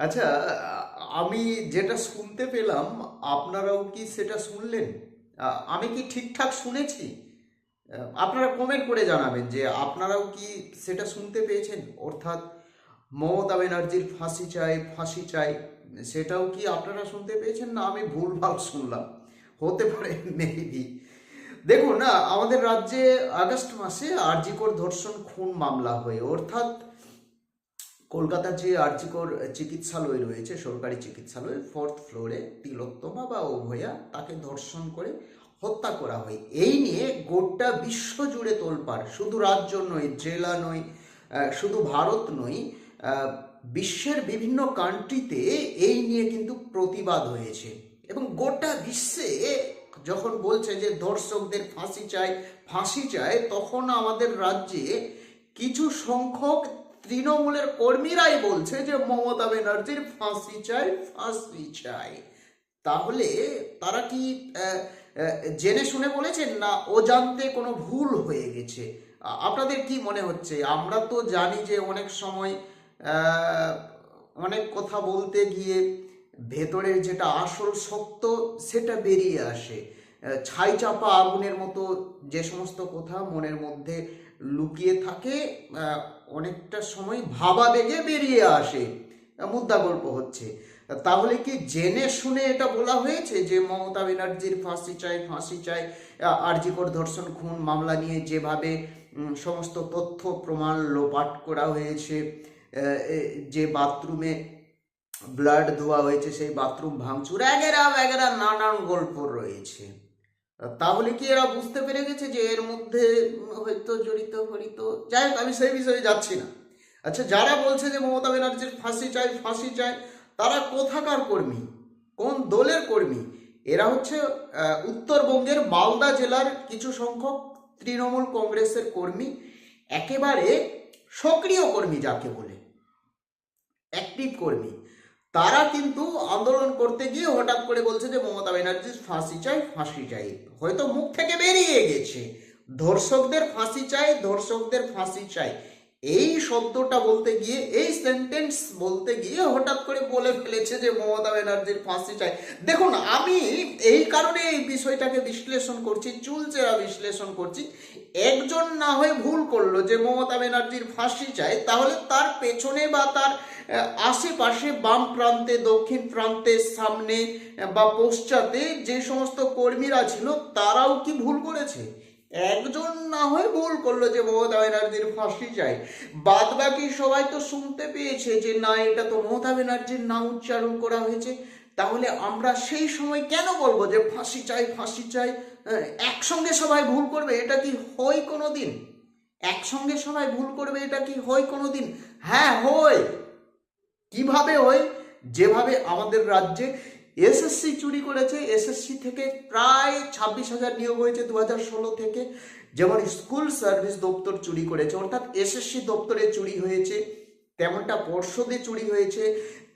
আচ্ছা, আমি যেটা শুনতে পেলাম আপনারাও কি সেটা শুনলেন? আমি কি ঠিকঠাক শুনেছি? আপনারা কমেন্ট করে জানাবেন যে আপনারাও কি সেটা শুনতে পেয়েছেন, অর্থাৎ মমতা ব্যানার্জির ফাঁসি চাই, ফাঁসি চাই, সেটাও কি আপনারা শুনতে পেয়েছেন, না আমি ভুলভাল শুনলাম? হতে পারে, মেবি। দেখুন না, আমাদের রাজ্যে আগস্ট মাসে আরজিকর ধর্ষণ খুন মামলা হয়ে, অর্থাৎ কলকাতার যে আরজিকর চিকিৎসালয় রয়েছে, সরকারি চিকিৎসালয়, 4th ফ্লোরে তিলোত্তমা বা অভয়া তাকে ধর্ষণ করে হত্যা করা হয়। এই নিয়ে গোটা বিশ্ব জুড়ে তোলপাড়, শুধু রাজ্য নয়, জেলা নয়, শুধু ভারত নয়, বিশ্বের বিভিন্ন কান্ট্রিতে এই নিয়ে কিন্তু প্রতিবাদ হয়েছে। এবং গোটা বিশ্বে যখন বলছে যে ধর্ষকদের ফাঁসি চাই, ফাঁসি চাই, তখন আমাদের রাজ্যে কিছু সংখ্যক তৃণমূলের কর্মীরাই বলছে যে মমতা ব্যানার্জির ফাঁসি চাই, ফাঁসি চাই। তাহলে তারা কি জেনে শুনে বলেছেন, না অজান্তে কোনো ভুল হয়ে গেছে? আপনাদের কি মনে হচ্ছে? আমরা তো জানি যে অনেক সময় আহ, অনেক কথা বলতে গিয়ে ভেতরের যেটা আসল সত্য সেটা বেরিয়ে আসে। ছাই চাপা আগুনের মতো যে সমস্ত কথা মনের মধ্যে লুকিয়ে থাকে, অনেকটা সময় ভাবাবেগে বেরিয়ে আসে। মুদ্রা গল্প হচ্ছে। তাহলে কি জেনে শুনে এটা বলা হয়েছে যে মমতা ব্যানার্জির ফাঁসি চাই, ফাঁসি চাই? আরজিকর ধর্ষণ খুন মামলা নিয়ে যেভাবে সমস্ত তথ্য প্রমাণ লোপাট করা হয়েছে, যে বাথরুমে ব্লাড ধোয়া হয়েছে, সেই বাথরুম ভাঙচুর, এগেরা এগেরা নানান গল্প রয়েছে। তাহলে কি এরা বুঝতে পেরে গেছে যে এর মধ্যে হয়তো জড়িত ফড়িত? যাই হোক, আমি সেই বিষয়ে যাচ্ছি না। আচ্ছা, যারা বলছে যে মমতা ব্যানার্জির ফাঁসি চাই, ফাঁসি চাই, তারা কোথাকার কর্মী, কোন দলের কর্মী? এরা হচ্ছে উত্তরবঙ্গের মালদা জেলার কিছু সংখ্যক তৃণমূল কংগ্রেসের কর্মী, একেবারে সক্রিয় কর্মী যাকে বলে, অ্যাক্টিভ কর্মী। তারা কিন্তু আন্দোলন করতে গিয়ে হঠাৎ করে বলছে যে মমতা ব্যানার্জির ফাঁসি চাই, ফাঁসি চাই। হয়তো মুখ থেকে বেরিয়ে গেছে ধর্ষকদের ফাঁসি চাই, ধর্ষকদের ফাঁসি চাই, এই শব্দটা বলতে গিয়ে, এই সেন্টেন্স বলতে গিয়ে হঠাৎ করে বলে ফেলেছে যে মমতা ব্যানার্জির ফাঁসি চাই। দেখুন, আমি এই কারণে এই বিষয়টাকে বিশ্লেষণ করছি, চুলচেরা বিশ্লেষণ করছি। একজন না হয়ে ভুল করলো যে মমতা ব্যানার্জির ফাঁসি চাই, তাহলে তার পেছনে বা তার আশেপাশে, বাম প্রান্তে, দক্ষিণ প্রান্তে, সামনে বা পশ্চাতে যে সমস্ত কর্মীরা ছিল, তারাও কি ভুল করেছে? একজন না হয়ে ভুল করলো যে মমতা ব্যানার্জির ফাঁসি চাই, বাদ বাকি সবাই তো শুনতে পেয়েছে যে না, এটা তো মমতা ব্যানার্জির নাম উচ্চারণ করা হয়েছে। তাহলে আমরা সেই সময় কেন বলবো যে ফাঁসি চাই, ফাঁসি চাই? একসঙ্গে সবাই ভুল করবে, এটা কি হয় কোনো দিন? একসঙ্গে সবাই ভুল করবে, এটা কি হয় কোনো দিন? হ্যাঁ, হয়। কিভাবে হয়? যেভাবে আমাদের রাজ্যে এসএসসি চুরি করেছে, এসএসসি থেকে প্রায় 26,000 নিয়োগ হয়েছে 2016 থেকে। যেমন স্কুল সার্ভিস দপ্তর চুরি করেছে, অর্থাৎ এসএসসি দপ্তরে চুরি হয়েছে, তেমনটা পর্ষদে চুরি হয়েছে,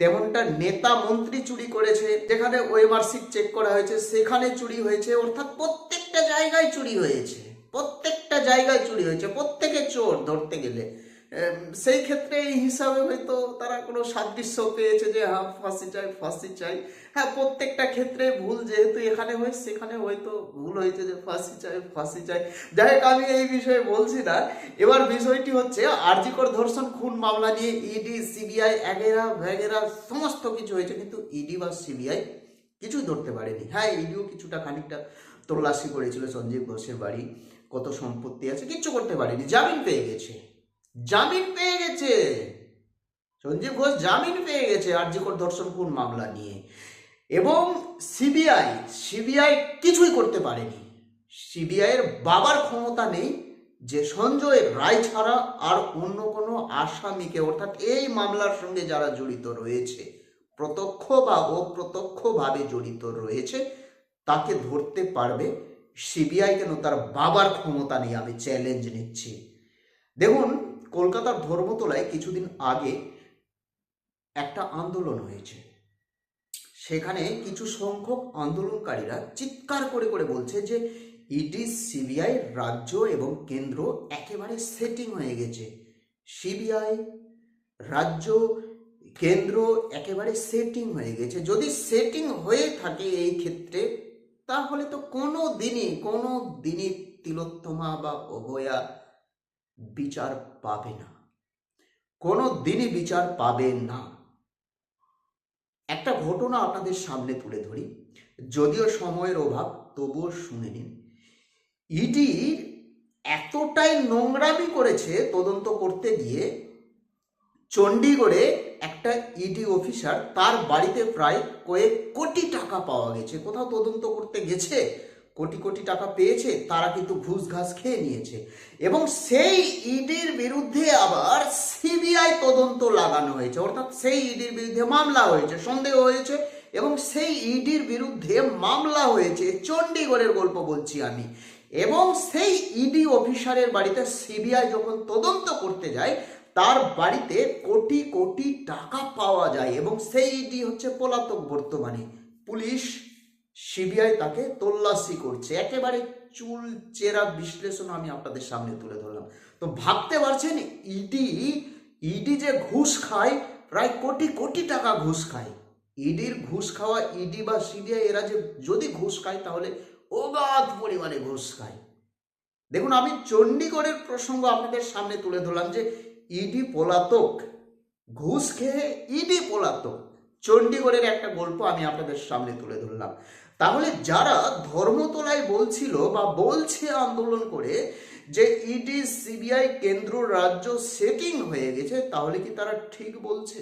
তেমনটা নেতা মন্ত্রী চুরি করেছে, যেখানে ওএমআরসি চেক করা হয়েছে সেখানে চুরি হয়েছে, অর্থাৎ প্রত্যেকটা জায়গায় চুরি হয়েছে, প্রত্যেকটা জায়গায় চুরি হয়েছে, প্রত্যেকে চোর ধরতে গেলে। সেই ক্ষেত্রে এই হিসাবে হয়তো তারা কোনো সাদৃশ্য পেয়েছে যে হ্যাঁ ফাঁসি চাই, ফাঁসি চাই। হ্যাঁ, প্রত্যেকটা ক্ষেত্রে ভুল যেহেতু এখানে হয়, সেখানে হয়তো ভুল হয়েছে যে ফাঁসি চাই, ফাঁসি চাই। যাই হোক, আমি এই বিষয়ে বলছি না। এবার বিষয়টি হচ্ছে আরজিকর ধর্ষণ খুন মামলা নিয়ে ইডি, সিবিআই, এগেরা ভ্যাগেরা সমস্ত কিছু হয়েছে, কিন্তু ইডি বা সিবিআই কিছুই ধরতে পারেনি। হ্যাঁ, ইডিও কিছুটা খানিকটা তল্লাশি করেছিল সঞ্জীব ঘোষের বাড়ি, কত সম্পত্তি আছে, কিচ্ছু করতে পারেনি। জামিন পেয়ে গেছে, জামিন পেয়ে গেছে সঞ্জীব ঘোষ, জামিন পেয়ে গেছে আরজিকর ধর্ষণ খুন মামলা নিয়ে। এবং সিবিআই, সিবিআই কিছুই করতে পারেনি। সিবিআই এর বাবার ক্ষমতা নেই যে সঞ্জয় রায় ছাড়া আর অন্য কোনো আসামিকে, অর্থাৎ এই মামলার সঙ্গে যারা জড়িত রয়েছে, প্রত্যক্ষ বা অপ্রত্যক্ষভাবে জড়িত রয়েছে, তাকে ধরতে পারবে সিবিআই। কেন? তার বাবার ক্ষমতা নেই। আমি চ্যালেঞ্জ নিচ্ছি। দেখুন, কলকাতার ধর্মতলায় কিছুদিন আগে একটা আন্দোলন হয়েছে। সেখানে কিছু সংখ্যক আন্দোলনকারীরা চিৎকার করে করে বলছে যে ইডি, সিবিআই, রাজ্য এবং কেন্দ্র একেবারে সেটিং হয়ে গেছে। সিবিআই, রাজ্য কেন্দ্র একেবারে সেটিং হয়ে গেছে। যদি সেটিং হয়ে থাকে এই ক্ষেত্রে, তাহলে তো কোনো দিনই তিলোত্তমা বা অভয়া বিচার পাবে না, কোনো দিনই বিচার পাবে না। একটা ঘটনা আপনাদের সামনে তুলে ধরি, যদিও সময়ের অভাব, তবুও শুনে নিন। ইডির এতটাই নোংরামি করেছে তদন্ত করতে গিয়ে, চণ্ডীগড়ে একটা ইডি অফিসার, তার বাড়িতে প্রায় কয়েক কোটি টাকা পাওয়া গেছে। কোথাও তদন্ত করতে গেছে, কোটি কোটি টাকা পেয়েছে, তারা কিন্তু ঘুষ ঘাস খেয়ে নিয়েছে। এবং সেই ইডির বিরুদ্ধে আবার সিবিআই তদন্ত লাগানো হয়েছে, অর্থাৎ সেই ইডির বিরুদ্ধে মামলা হয়েছে, সন্দেহ হয়েছে, এবং সেই ইডির বিরুদ্ধে মামলা হয়েছে। চণ্ডীগড়ের গল্প বলছি আমি। এবং সেই ইডি অফিসারের বাড়িতে সিবিআই যখন তদন্ত করতে যায়, তার বাড়িতে কোটি কোটি টাকা পাওয়া যায়, এবং সেই ইডি হচ্ছে পলাতক বর্তমানে। পুলিশ, সিবিআই তাকে তল্লাশি করছে। একেবারে চুল চেরা বিশ্লেষণ আমি আপনাদের সামনে তুলে ধরলাম। তো ভাবতে পারছেন ইডি যে ঘুষ খায়, প্রায় কোটি কোটি টাকা ঘুষ খায়। ইডির ঘুষ খাওয়া ইডি বা সিবিআই, এরা যে যদি ঘুষ খায় তাহলে অগাধ পরিমাণে ঘুষ খায়। দেখুন, আমি চণ্ডীগড়ের প্রসঙ্গ আপনাদের সামনে তুলে ধরলাম যে ইডি পলাতক, ঘুষ খেয়ে ইডি পলাতক। চণ্ডীগড়ের একটা গল্প আমি আপনাদের সামনে তুলে ধরলাম। তাহলে যারা ধর্মতলায় বলছিল বা বলছে আন্দোলন করে যে ইডি সিবিআই কেন্দ্র রাজ্য সেটিং হয়ে গেছে, তাহলে কি তারা ঠিক বলছে?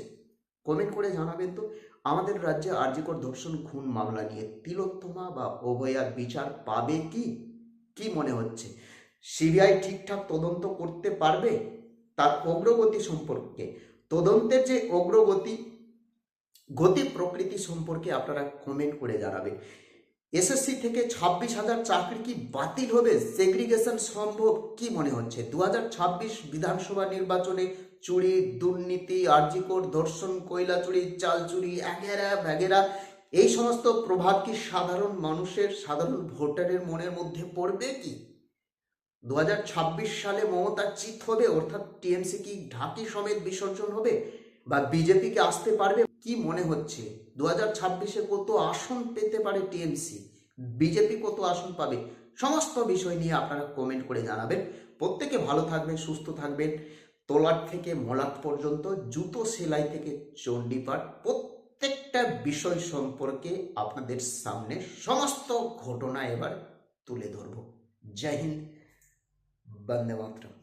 কমেন্ট করে জানাবেন তো। আমাদের রাজ্যে আরজিকর ধর্ষণ খুন মামলা নিয়ে তিলোত্তমা বা অভয়া বিচার পাবে কি? কি মনে হচ্ছে? সিবিআই ঠিকঠাক তদন্ত করতে পারবে? তার অগ্রগতি সম্পর্কে, তদন্তের যে গতি প্রকৃতি সম্পর্কে আপনারা কমেন্ট করে জানাবেন। এসএসসি থেকে 26,000 চাকরি কি বাতিল হবে? সেগ্রিগেশন সম্ভব? কি মনে হচ্ছে? 2026 বিধানসভা নির্বাচনে চুরি, দুর্নীতি, আরজিকর ধর্ষণ, কয়লা চুরি, চাল চুরি, এগেরা ব্যাগেরা, এই সমস্ত প্রভাব কি সাধারণ মানুষের, সাধারণ ভোটারের মনের মধ্যে পড়বে কি? 2026 সালে মমতা চিত হবে, অর্থাৎ টিএমসি কি ঢাকি সমেত বিসর্জন হবে, বা বিজেপি কে আসতে পারবে? কি মনে হচ্ছে 2026-এ কত আসন পেতে পারে টিএমসি, বিজেপি কত আসন পাবে? সমস্ত বিষয় নিয়ে আপনারা কমেন্ট করে জানাবেন। প্রত্যেকে ভালো থাকবেন, সুস্থ থাকবেন। তলাট থেকে মলাট পর্যন্ত, জুতো সেলাই থেকে চণ্ডীপাঠ, প্রত্যেকটা বিষয় সম্পর্কে আপনাদের সামনে সমস্ত ঘটনা এবার তুলে ধরব। জয় হিন্দ, বন্দে মাতরম।